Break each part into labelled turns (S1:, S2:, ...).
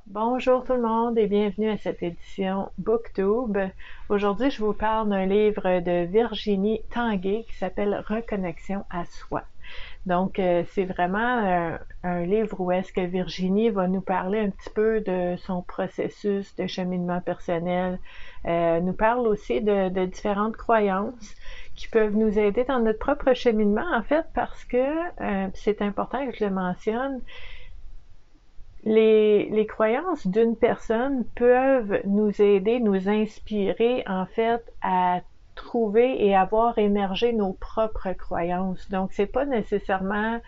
S1: Bonjour tout le monde et bienvenue à cette édition BookTube. Aujourd'hui, je vous parle d'un livre de Virginie Tanguay qui s'appelle Reconnexion à soi. Donc, c'est vraiment un livre où est-ce que Virginie va nous parler un petit peu de son processus de cheminement personnel, nous parle aussi de différentes croyances qui peuvent nous aider dans notre propre cheminement, en fait, parce que c'est important que je le mentionne. Les croyances d'une personne peuvent nous aider, nous inspirer, en fait, à trouver et avoir émergé nos propres croyances. Donc, c'est pas nécessairement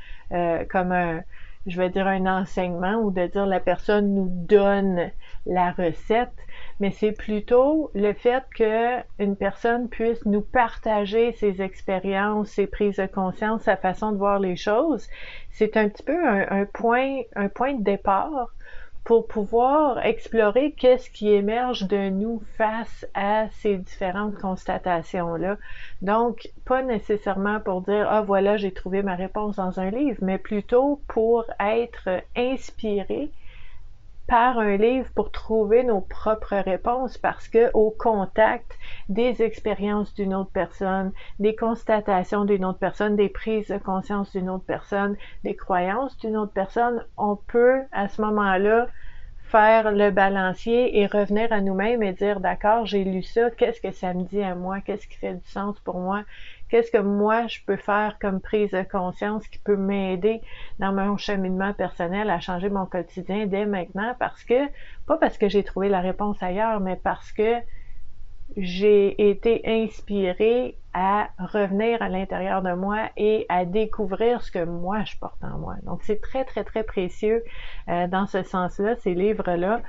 S1: comme je vais dire un enseignement ou de dire la personne nous donne la recette, mais c'est plutôt le fait que une personne puisse nous partager ses expériences, ses prises de conscience, sa façon de voir les choses. C'est un petit peu un point de départ pour pouvoir explorer qu'est-ce qui émerge de nous face à ces différentes constatations-là. Donc, pas nécessairement pour dire « Ah, voilà, j'ai trouvé ma réponse dans un livre », mais plutôt pour être inspiré par un livre pour trouver nos propres réponses parce que au contact des expériences d'une autre personne, des constatations d'une autre personne, des prises de conscience d'une autre personne, des croyances d'une autre personne, on peut à ce moment-là faire le balancier et revenir à nous-mêmes et dire d'accord, j'ai lu ça, qu'est-ce que ça me dit à moi, qu'est-ce qui fait du sens pour moi, qu'est-ce que moi je peux faire comme prise de conscience qui peut m'aider dans mon cheminement personnel à changer mon quotidien dès maintenant pas parce que j'ai trouvé la réponse ailleurs, mais parce que j'ai été inspirée à revenir à l'intérieur de moi et à découvrir ce que moi je porte en moi. Donc c'est très très très précieux dans ce sens-là, ces livres-là,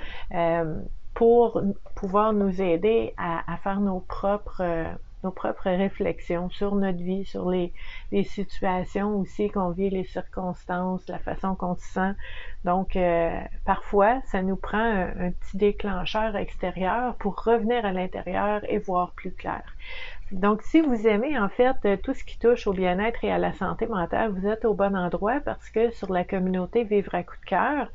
S1: pour pouvoir nous aider à faire nos propres réflexions sur notre vie, sur les situations aussi qu'on vit, les circonstances, la façon qu'on se sent. Donc, parfois, ça nous prend un petit déclencheur extérieur pour revenir à l'intérieur et voir plus clair. Donc, si vous aimez en fait tout ce qui touche au bien-être et à la santé mentale, vous êtes au bon endroit parce que sur la communauté Vivre à coup de cœur,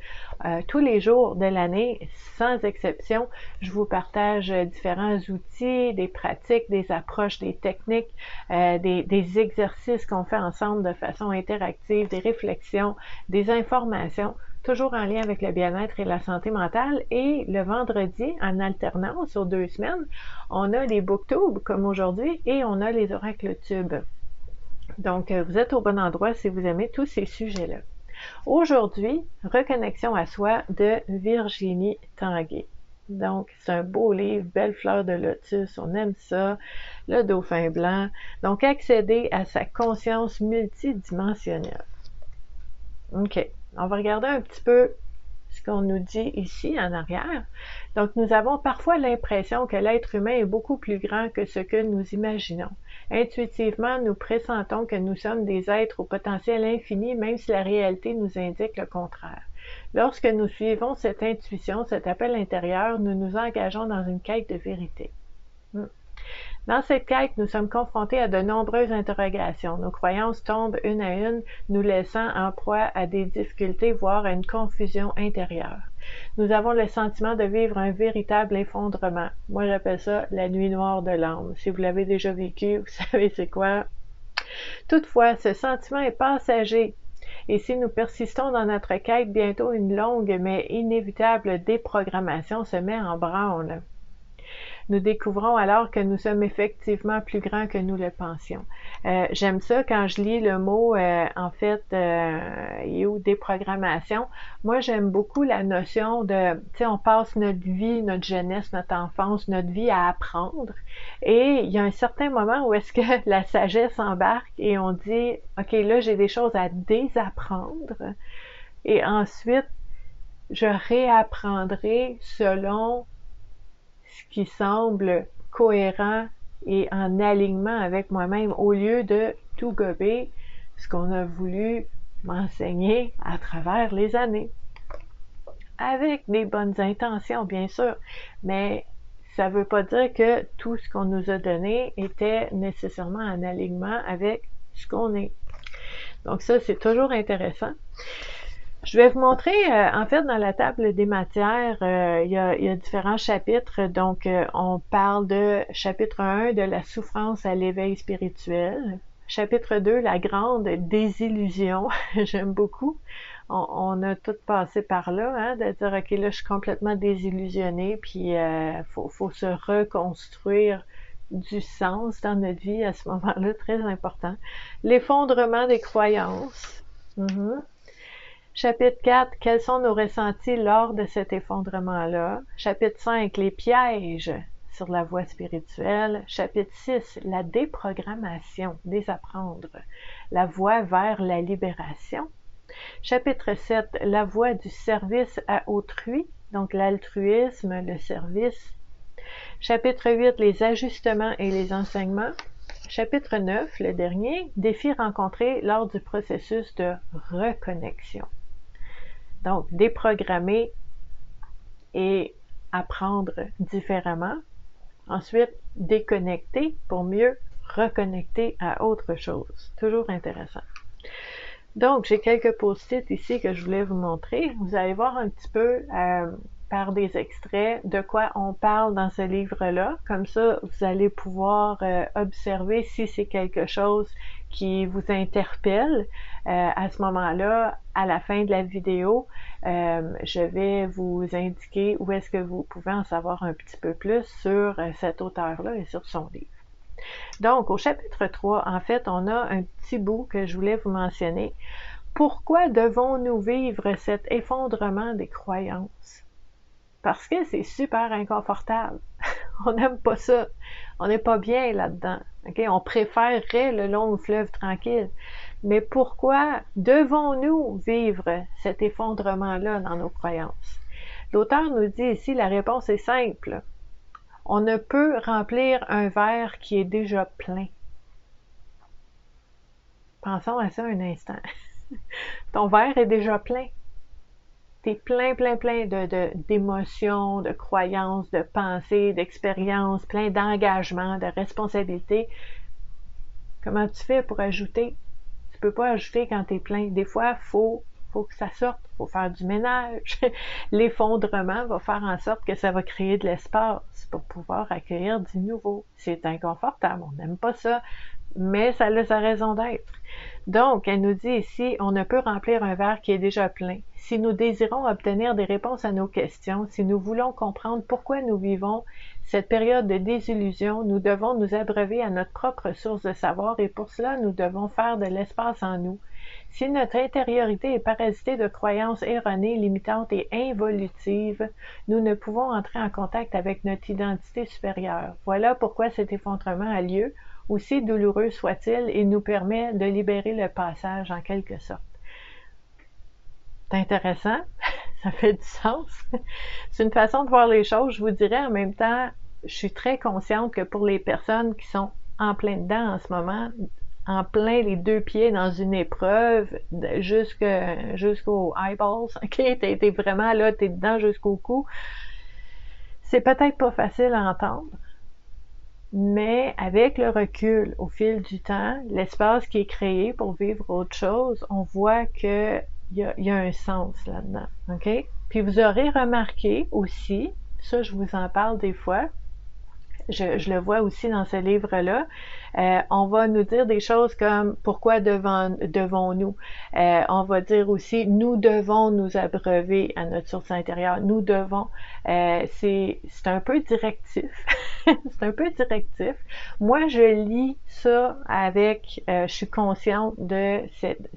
S1: tous les jours de l'année, sans exception, je vous partage différents outils, des pratiques, des approches, des techniques, des exercices qu'on fait ensemble de façon interactive, des réflexions, des informations, toujours en lien avec le bien-être et la santé mentale. Et le vendredi, en alternance sur 2 semaines, on a les booktubes comme aujourd'hui et on a les oracles tubes. Donc, vous êtes au bon endroit si vous aimez tous ces sujets-là. Aujourd'hui, Reconnexion à soi de Virginie Tanguay. Donc, c'est un beau livre, belle fleur de lotus, on aime ça, le dauphin blanc. Donc, accéder à sa conscience multidimensionnelle. OK, on va regarder un petit peu ce qu'on nous dit ici en arrière. Donc, nous avons parfois l'impression que l'être humain est beaucoup plus grand que ce que nous imaginons. Intuitivement, nous pressentons que nous sommes des êtres au potentiel infini, même si la réalité nous indique le contraire. Lorsque nous suivons cette intuition, cet appel intérieur, nous nous engageons dans une quête de vérité. Dans cette quête, nous sommes confrontés à de nombreuses interrogations. Nos croyances tombent une à une, nous laissant en proie à des difficultés, voire à une confusion intérieure. Nous avons le sentiment de vivre un véritable effondrement. Moi, j'appelle ça la nuit noire de l'âme. Si vous l'avez déjà vécu, vous savez c'est quoi. Toutefois, ce sentiment est passager. Et si nous persistons dans notre quête, bientôt une longue mais inévitable déprogrammation se met en branle. Nous découvrons alors que nous sommes effectivement plus grands que nous le pensions. J'aime ça quand je lis le mot, déprogrammation. Moi, j'aime beaucoup la notion de, tu sais, on passe notre vie, notre jeunesse, notre enfance, notre vie à apprendre. Et il y a un certain moment où est-ce que la sagesse embarque et on dit, OK, là, j'ai des choses à désapprendre. Et ensuite, je réapprendrai selon ce qui semble cohérent et en alignement avec moi-même au lieu de tout gober ce qu'on a voulu m'enseigner à travers les années. Avec des bonnes intentions, bien sûr, mais ça ne veut pas dire que tout ce qu'on nous a donné était nécessairement en alignement avec ce qu'on est. Donc ça, c'est toujours intéressant. Je vais vous montrer, en fait, dans la table des matières, il y a différents chapitres. Donc, on parle de chapitre 1, de la souffrance à l'éveil spirituel. Chapitre 2, la grande désillusion. J'aime beaucoup. On a tout passé par là, hein, de dire, OK, là, je suis complètement désillusionnée, puis faut se reconstruire du sens dans notre vie à ce moment-là, très important. L'effondrement des croyances. Chapitre 4, quels sont nos ressentis lors de cet effondrement-là? Chapitre 5, les pièges sur la voie spirituelle. Chapitre 6, la déprogrammation, désapprendre, la voie vers la libération. Chapitre 7, la voie du service à autrui, donc l'altruisme, le service. Chapitre 8, les ajustements et les enseignements. Chapitre 9, le dernier, défis rencontrés lors du processus de reconnexion. Donc, déprogrammer et apprendre différemment. Ensuite, déconnecter pour mieux reconnecter à autre chose. Toujours intéressant. Donc, j'ai quelques post-it ici que je voulais vous montrer. Vous allez voir un petit peu par des extraits de quoi on parle dans ce livre-là. Comme ça, vous allez pouvoir observer si c'est quelque chose qui vous interpelle. À ce moment-là, à la fin de la vidéo, je vais vous indiquer où est-ce que vous pouvez en savoir un petit peu plus sur cet auteur-là et sur son livre. Donc, au chapitre 3, en fait, on a un petit bout que je voulais vous mentionner. Pourquoi devons-nous vivre cet effondrement des croyances? Parce que c'est super inconfortable. On n'aime pas ça. On n'est pas bien là-dedans. Okay? On préférerait le long fleuve tranquille. Mais pourquoi devons-nous vivre cet effondrement-là dans nos croyances? L'auteur nous dit ici, la réponse est simple. On ne peut remplir un verre qui est déjà plein. Pensons à ça un instant. Ton verre est déjà plein. T'es plein d'émotions, de croyances, de pensées, d'expériences, plein d'engagements, de responsabilités. Comment tu fais pour ajouter? Tu peux pas ajouter quand t'es plein. Des fois, faut que ça sorte, faut faire du ménage. L'effondrement va faire en sorte que ça va créer de l'espace pour pouvoir accueillir du nouveau. C'est inconfortable, on n'aime pas ça, mais ça a sa raison d'être. Donc, elle nous dit ici, on ne peut remplir un verre qui est déjà plein. Si nous désirons obtenir des réponses à nos questions, si nous voulons comprendre pourquoi nous vivons cette période de désillusion, nous devons nous abreuver à notre propre source de savoir et pour cela, nous devons faire de l'espace en nous. Si notre intériorité est parasitée de croyances erronées, limitantes et involutives, nous ne pouvons entrer en contact avec notre identité supérieure. Voilà pourquoi cet effondrement a lieu, aussi douloureux soit-il, et nous permet de libérer le passage en quelque sorte. C'est intéressant, ça fait du sens. C'est une façon de voir les choses. Je vous dirais en même temps, je suis très consciente que pour les personnes qui sont en plein dedans en ce moment, en plein les deux pieds dans une épreuve, jusqu'aux eyeballs, ok, t'es vraiment là, t'es dedans jusqu'au cou. C'est peut-être pas facile à entendre, mais avec le recul, au fil du temps, l'espace qui est créé pour vivre autre chose, on voit que il y a un sens là-dedans, ok? Puis vous aurez remarqué aussi, ça je vous en parle des fois, je le vois aussi dans ce livre-là, on va nous dire des choses comme pourquoi devons-nous? On va dire aussi nous devons nous abreuver à notre source intérieure. Nous devons. C'est un peu directif. C'est un peu directif. Moi, je lis ça avec, je suis consciente de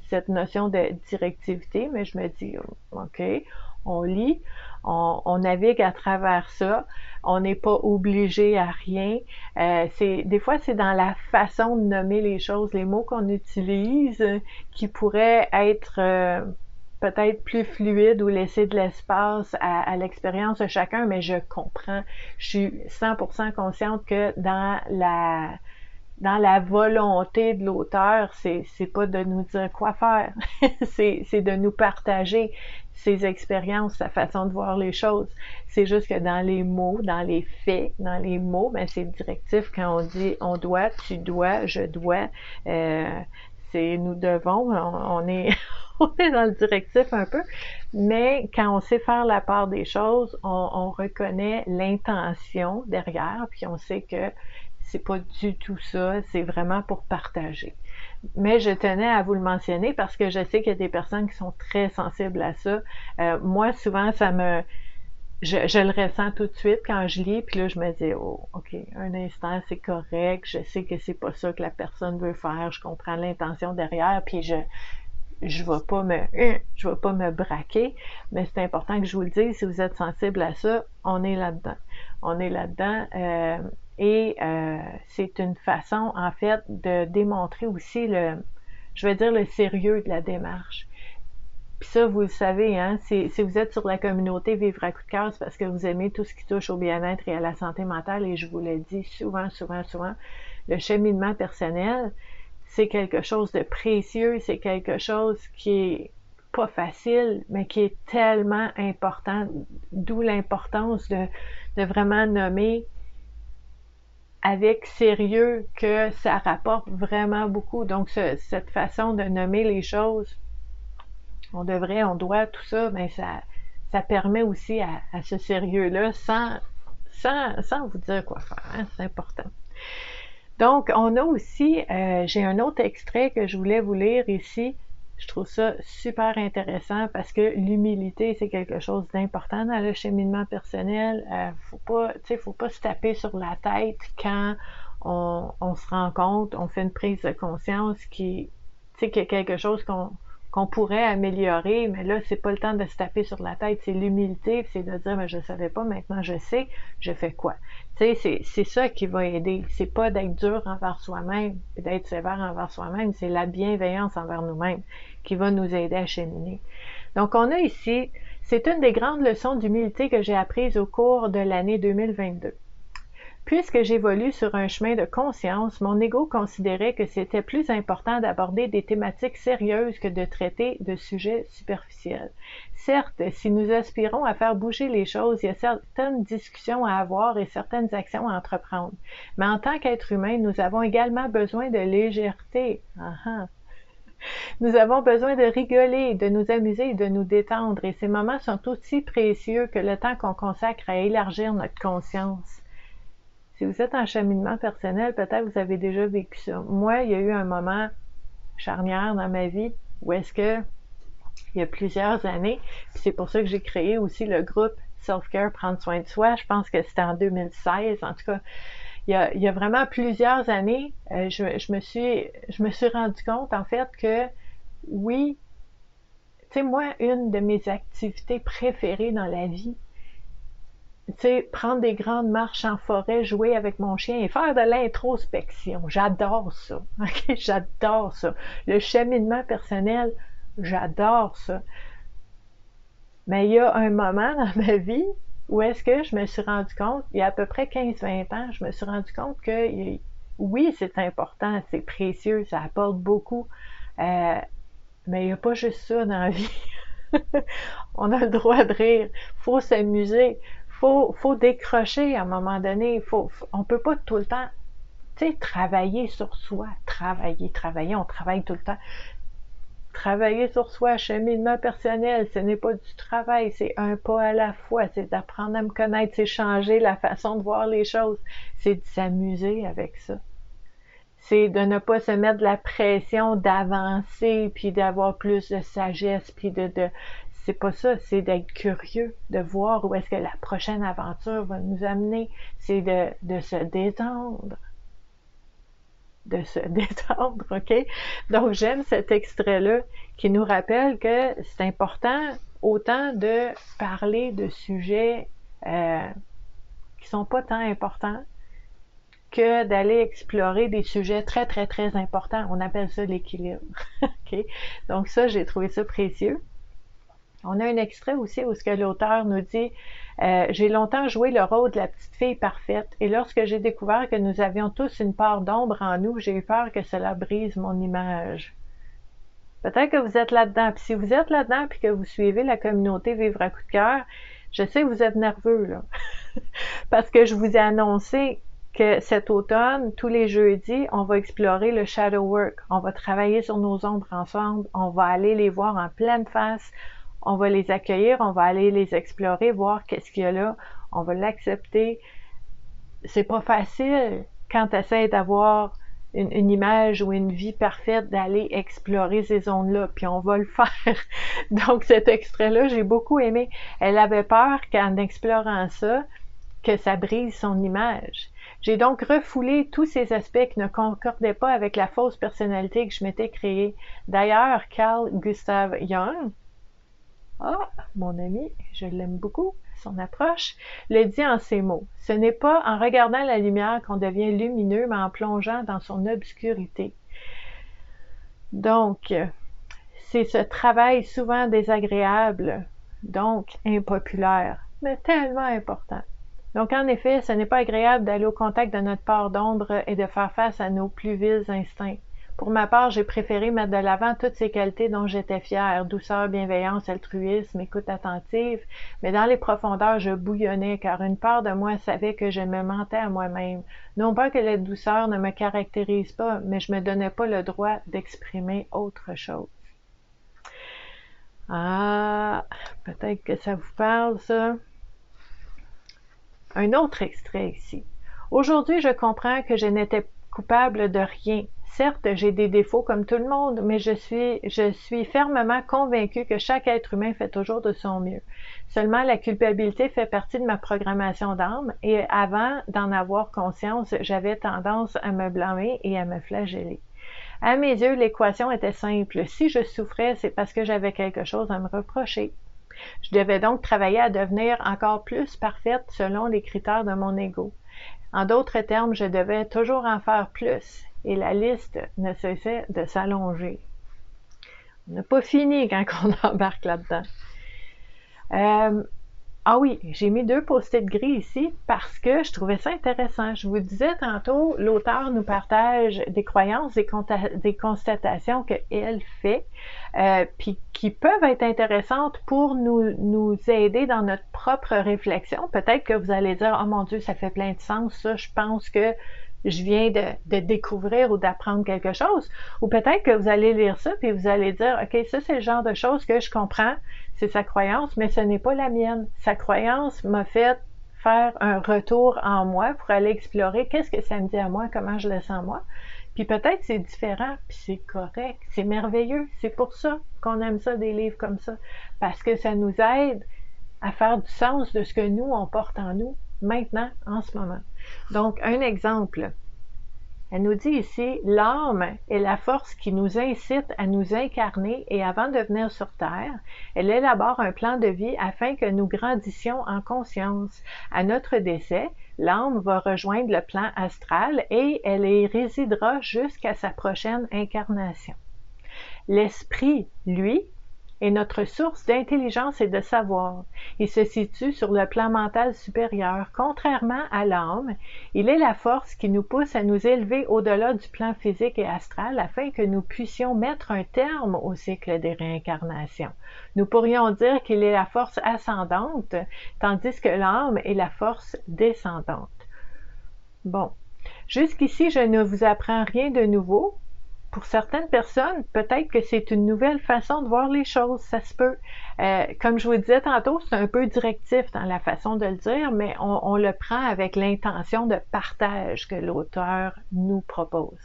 S1: cette notion de directivité, mais je me dis, OK, on lit, on navigue à travers ça, on n'est pas obligé à rien. Des fois, c'est dans la façon de nommer les choses, les mots qu'on utilise, qui pourraient être peut-être plus fluides ou laisser de l'espace à l'expérience de chacun, mais je comprends. Je suis 100% consciente que dans la volonté de l'auteur, c'est pas de nous dire quoi faire, c'est de nous partager ses expériences, sa façon de voir les choses. C'est juste que dans les mots, dans les faits, dans les mots, ben c'est directif quand on dit on doit, tu dois, je dois, c'est nous devons, on est on est dans le directif un peu, mais quand on sait faire la part des choses, on reconnaît l'intention derrière, puis on sait que c'est pas du tout ça, c'est vraiment pour partager. Mais je tenais à vous le mentionner parce que je sais qu'il y a des personnes qui sont très sensibles à ça. Moi, souvent, je le ressens tout de suite quand je lis, puis là, je me dis, oh, OK, un instant, c'est correct, je sais que c'est pas ça que la personne veut faire, je comprends l'intention derrière, puis je vais pas me braquer, mais c'est important que je vous le dise, si vous êtes sensible à ça, on est là-dedans. On est là-dedans, c'est une façon, en fait, de démontrer aussi je vais dire, le sérieux de la démarche. Puis ça, vous le savez, hein, si vous êtes sur la communauté Vivre à coup de cœur, c'est parce que vous aimez tout ce qui touche au bien-être et à la santé mentale, et je vous le dis souvent, souvent, souvent, le cheminement personnel, c'est quelque chose de précieux, c'est quelque chose qui est pas facile, mais qui est tellement important, d'où l'importance de vraiment nommer avec sérieux que ça rapporte vraiment beaucoup. Donc, cette façon de nommer les choses, on doit, tout ça, mais ça permet aussi à ce sérieux-là sans vous dire quoi faire, hein, c'est important. Donc, on a aussi, j'ai un autre extrait que je voulais vous lire ici. Je trouve ça super intéressant parce que l'humilité, c'est quelque chose d'important dans le cheminement personnel. Faut pas se taper sur la tête quand on se rend compte, on fait une prise de conscience qu'il y a quelque chose qu'on pourrait améliorer, mais là, c'est pas le temps de se taper sur la tête, c'est l'humilité, c'est de dire, mais je savais pas, maintenant je sais, je fais quoi? Tu sais, c'est ça qui va aider. C'est pas d'être dur envers soi-même, d'être sévère envers soi-même, c'est la bienveillance envers nous-mêmes qui va nous aider à cheminer. Donc, on a ici, c'est une des grandes leçons d'humilité que j'ai apprises au cours de l'année 2022. Puisque j'évolue sur un chemin de conscience, mon ego considérait que c'était plus important d'aborder des thématiques sérieuses que de traiter de sujets superficiels. Certes, si nous aspirons à faire bouger les choses, il y a certaines discussions à avoir et certaines actions à entreprendre. Mais en tant qu'être humain, nous avons également besoin de légèreté. Nous avons besoin de rigoler, de nous amuser et de nous détendre, et ces moments sont aussi précieux que le temps qu'on consacre à élargir notre conscience. Si vous êtes en cheminement personnel, peut-être vous avez déjà vécu ça. Moi, il y a eu un moment charnière dans ma vie où est-ce que, il y a plusieurs années, puis c'est pour ça que j'ai créé aussi le groupe Self-Care, prendre soin de soi. Je pense que c'était en 2016. En tout cas, il y a vraiment plusieurs années, je me suis rendu compte, en fait, que oui, tu sais, moi, une de mes activités préférées dans la vie, tu sais, prendre des grandes marches en forêt, jouer avec mon chien et faire de l'introspection. J'adore ça. OK? J'adore ça. Le cheminement personnel, j'adore ça. Mais il y a un moment dans ma vie où est-ce que je me suis rendu compte, il y a à peu près 15-20 ans, je me suis rendu compte que oui, c'est important, c'est précieux, ça apporte beaucoup, mais il n'y a pas juste ça dans la vie. On a le droit de rire, faut s'amuser, faut décrocher à un moment donné, on peut pas tout le temps, tu sais, travailler sur soi, travailler, on travaille tout le temps. Travailler sur soi, cheminement personnel, ce n'est pas du travail, c'est un pas à la fois, c'est d'apprendre à me connaître, c'est changer la façon de voir les choses, c'est de s'amuser avec ça. C'est de ne pas se mettre de la pression d'avancer, puis d'avoir plus de sagesse, puis c'est pas ça, c'est d'être curieux, de voir où est-ce que la prochaine aventure va nous amener, c'est de se détendre. De se détendre, OK? Donc, j'aime cet extrait-là qui nous rappelle que c'est important autant de parler de sujets qui sont pas tant importants que d'aller explorer des sujets très, très, très importants. On appelle ça l'équilibre. OK? Donc ça, j'ai trouvé ça précieux. On a un extrait aussi où ce que l'auteur nous dit j'ai longtemps joué le rôle de la petite fille parfaite et lorsque j'ai découvert que nous avions tous une part d'ombre en nous, j'ai eu peur que cela brise mon image. Peut-être que vous êtes là-dedans. Puis si vous êtes là-dedans puis que vous suivez la communauté Vivre à coup de cœur, je sais que vous êtes nerveux là. Parce que je vous ai annoncé que cet automne, tous les jeudis, on va explorer le shadow work. On va travailler sur nos ombres ensemble. On va aller les voir en pleine face. On va les accueillir. On va aller les explorer, voir qu'est-ce qu'il y a là. On va l'accepter. C'est pas facile quand tu essaies d'avoir une image ou une vie parfaite d'aller explorer ces zones-là, puis on va le faire. Donc cet extrait-là, j'ai beaucoup aimé. Elle avait peur qu'en explorant ça, que ça brise son image. J'ai donc refoulé tous ces aspects qui ne concordaient pas avec la fausse personnalité que je m'étais créée. D'ailleurs, Carl Gustav Jung, mon ami, je l'aime beaucoup, son approche, le dit en ces mots. Ce n'est pas en regardant la lumière qu'on devient lumineux, mais en plongeant dans son obscurité. Donc, c'est ce travail souvent désagréable, donc impopulaire, mais tellement important. Donc, en effet, ce n'est pas agréable d'aller au contact de notre part d'ombre et de faire face à nos plus vils instincts. Pour ma part, j'ai préféré mettre de l'avant toutes ces qualités dont j'étais fière, douceur, bienveillance, altruisme, écoute attentive, mais dans les profondeurs, je bouillonnais car une part de moi savait que je me mentais à moi-même. Non pas que la douceur ne me caractérise pas, mais je me donnais pas le droit d'exprimer autre chose. Peut-être que ça vous parle, ça. Un autre extrait ici. Aujourd'hui, je comprends que je n'étais coupable de rien. Certes, j'ai des défauts comme tout le monde, mais je suis fermement convaincue que chaque être humain fait toujours de son mieux. Seulement, la culpabilité fait partie de ma programmation d'âme et avant d'en avoir conscience, j'avais tendance à me blâmer et à me flageller. À mes yeux, l'équation était simple. Si je souffrais, c'est parce que j'avais quelque chose à me reprocher. Je devais donc travailler à devenir encore plus parfaite selon les critères de mon ego. En d'autres termes, je devais toujours en faire plus et la liste ne cessait de s'allonger. On n'a pas fini quand on embarque là-dedans. Oui, j'ai mis 2 post-it gris ici parce que je trouvais ça intéressant. Je vous disais tantôt, l'auteur nous partage des croyances, des constatations qu'elle fait, puis qui peuvent être intéressantes pour nous aider dans notre propre réflexion. Peut-être que vous allez dire « Oh mon Dieu, ça fait plein de sens, ça, je pense que je viens de découvrir ou d'apprendre quelque chose. » Ou peut-être que vous allez lire ça puis vous allez dire « Ok, ça c'est le genre de choses que je comprends, c'est sa croyance, mais ce n'est pas la mienne. Sa croyance m'a fait faire un retour en moi pour aller explorer qu'est-ce que ça me dit à moi, comment je le sens moi. Puis peut-être c'est différent, puis c'est correct, c'est merveilleux. C'est pour ça qu'on aime ça, des livres comme ça, parce que ça nous aide à faire du sens de ce que nous, on porte en nous, maintenant, en ce moment. Donc, un exemple. Elle nous dit ici, l'âme est la force qui nous incite à nous incarner et avant de venir sur Terre, elle élabore un plan de vie afin que nous grandissions en conscience. À notre décès, l'âme va rejoindre le plan astral et elle y résidera jusqu'à sa prochaine incarnation. L'esprit, lui, est notre source d'intelligence et de savoir. Il se situe sur le plan mental supérieur. Contrairement à l'âme, il est la force qui nous pousse à nous élever au-delà du plan physique et astral afin que nous puissions mettre un terme au cycle des réincarnations. Nous pourrions dire qu'il est la force ascendante, tandis que l'âme est la force descendante. Bon, jusqu'ici, je ne vous apprends rien de nouveau. Pour certaines personnes, peut-être que c'est une nouvelle façon de voir les choses, ça se peut. Comme je vous disais tantôt, c'est un peu directif dans la façon de le dire, mais on le prend avec l'intention de partage que l'auteur nous propose.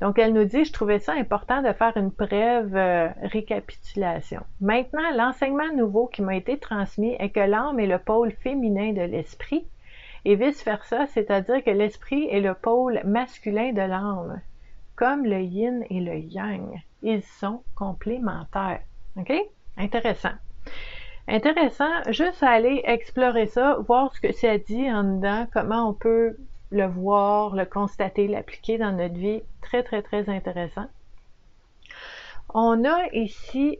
S1: Donc, elle nous dit, je trouvais ça important de faire une brève récapitulation. Maintenant, l'enseignement nouveau qui m'a été transmis est que l'âme est le pôle féminin de l'esprit et vice-versa, c'est-à-dire que l'esprit est le pôle masculin de l'âme. Comme le yin et le yang. Ils sont complémentaires. OK? Intéressant. Intéressant, juste à aller explorer ça, voir ce que ça dit en dedans, comment on peut le voir, le constater, l'appliquer dans notre vie. Très, très, très intéressant. On a ici,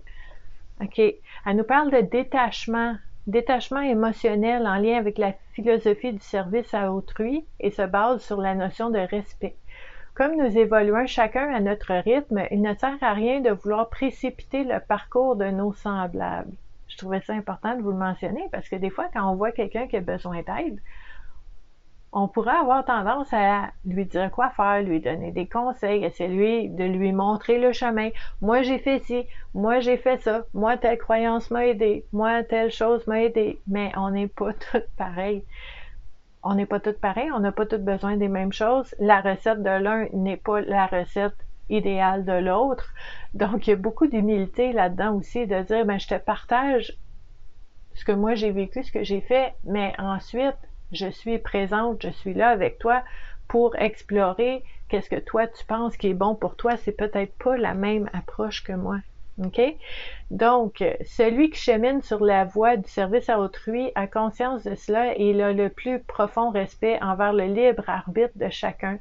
S1: OK, elle nous parle de détachement émotionnel en lien avec la philosophie du service à autrui et se base sur la notion de respect. Comme nous évoluons chacun à notre rythme, il ne sert à rien de vouloir précipiter le parcours de nos semblables. Je trouvais ça important de vous le mentionner parce que des fois, quand on voit quelqu'un qui a besoin d'aide, on pourrait avoir tendance à lui dire quoi faire, lui donner des conseils, essayer de lui montrer le chemin. Moi, j'ai fait ci, moi, j'ai fait ça, moi, telle croyance m'a aidé, moi, telle chose m'a aidé. Mais on n'est pas toutes pareilles. On n'est pas toutes pareilles, on n'a pas toutes besoin des mêmes choses. La recette de l'un n'est pas la recette idéale de l'autre. Donc, il y a beaucoup d'humilité là-dedans aussi, de dire, ben, je te partage ce que moi j'ai vécu, ce que j'ai fait, mais ensuite, je suis présente, je suis là avec toi pour explorer qu'est-ce que toi tu penses qui est bon pour toi. C'est peut-être pas la même approche que moi. OK? Donc, celui qui chemine sur la voie du service à autrui a conscience de cela et il a le plus profond respect envers le libre arbitre de chacun.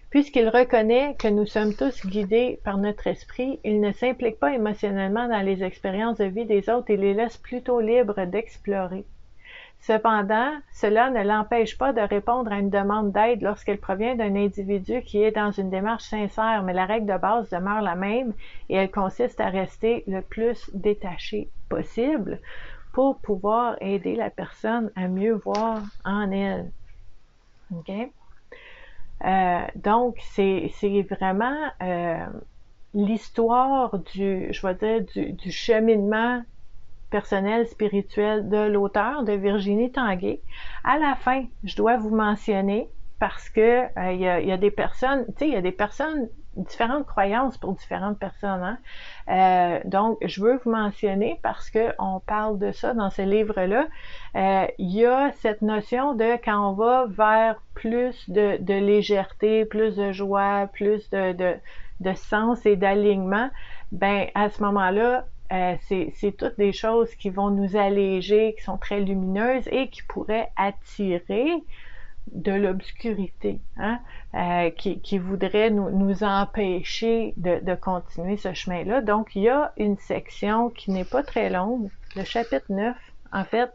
S1: Puisqu'il reconnaît que nous sommes tous guidés par notre esprit, il ne s'implique pas émotionnellement dans les expériences de vie des autres et les laisse plutôt libres d'explorer. Cependant, cela ne l'empêche pas de répondre à une demande d'aide lorsqu'elle provient d'un individu qui est dans une démarche sincère, mais la règle de base demeure la même et elle consiste à rester le plus détaché possible pour pouvoir aider la personne à mieux voir en elle. OK? Donc, c'est vraiment l'histoire je vais dire, du cheminement personnel, spirituel de l'auteur, de Virginie Tanguay. À la fin, je dois vous mentionner, parce que il y a des personnes, tu sais, il y a des personnes, différentes croyances pour différentes personnes. Hein? Donc, je veux vous mentionner, parce que on parle de ça dans ce livre-là, il y a cette notion de quand on va vers plus de légèreté, plus de joie, plus de sens et d'alignement, ben à ce moment-là, c'est toutes des choses qui vont nous alléger, qui sont très lumineuses et qui pourraient attirer de l'obscurité, hein, qui voudrait nous empêcher de continuer ce chemin-là. Donc, il y a une section qui n'est pas très longue, le chapitre 9, en fait,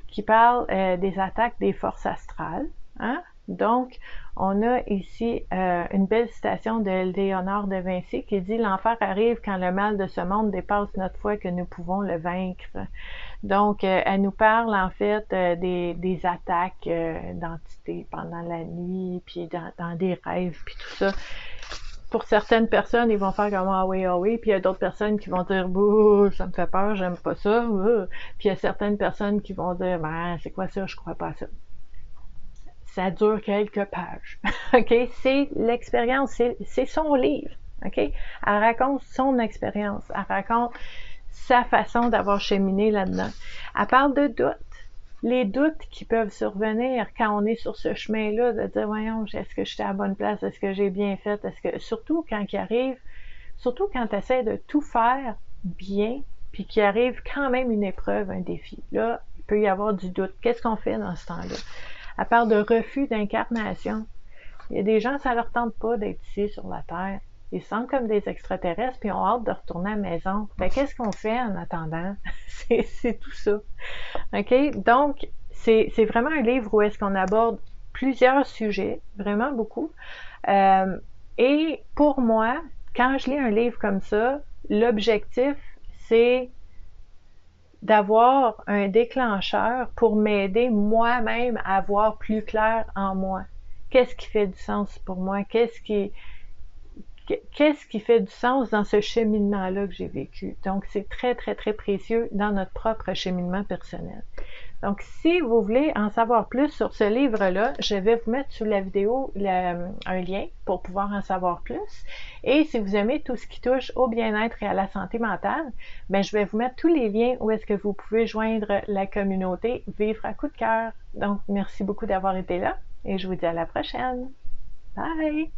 S1: qui parle des attaques des forces astrales. Hein? Donc, on a ici une belle citation de Léonard de Vinci qui dit « L'enfer arrive quand le mal de ce monde dépasse notre foi que nous pouvons le vaincre. » Donc, elle nous parle en fait des attaques d'entités pendant la nuit, puis dans des rêves, puis tout ça. Pour certaines personnes, ils vont faire comme ah oui, puis il y a d'autres personnes qui vont dire bouh, ça me fait peur, j'aime pas ça. Puis il y a certaines personnes qui vont dire ben c'est quoi ça, je crois pas à ça. Ça dure quelques pages. OK? C'est l'expérience, c'est son livre. OK? Elle raconte son expérience. Elle raconte sa façon d'avoir cheminé là-dedans. Elle parle de doutes. Les doutes qui peuvent survenir quand on est sur ce chemin-là, de dire, voyons, est-ce que j'étais à la bonne place? Est-ce que j'ai bien fait? Est-ce que, surtout quand il arrive, surtout quand tu essaies de tout faire bien, puis qu'il arrive quand même une épreuve, un défi. Là, il peut y avoir du doute. Qu'est-ce qu'on fait dans ce temps-là? Elle parle de refus d'incarnation. Il y a des gens, ça leur tente pas d'être ici sur la Terre. Ils se sentent comme des extraterrestres puis ont hâte de retourner à la maison. Ben, qu'est-ce qu'on fait en attendant? c'est tout ça. OK? Donc, c'est vraiment un livre où est-ce qu'on aborde plusieurs sujets, vraiment beaucoup. Et pour moi, quand je lis un livre comme ça, l'objectif, c'est d'avoir un déclencheur pour m'aider moi-même à voir plus clair en moi. Qu'est-ce qui fait du sens pour moi? Qu'est-ce qui fait du sens dans ce cheminement-là que j'ai vécu? Donc, c'est très, très, très précieux dans notre propre cheminement personnel. Donc, si vous voulez en savoir plus sur ce livre-là, je vais vous mettre sous la vidéo un lien pour pouvoir en savoir plus. Et si vous aimez tout ce qui touche au bien-être et à la santé mentale, ben, je vais vous mettre tous les liens où est-ce que vous pouvez joindre la communauté Vivre à coup de cœur. Donc, merci beaucoup d'avoir été là et je vous dis à la prochaine. Bye!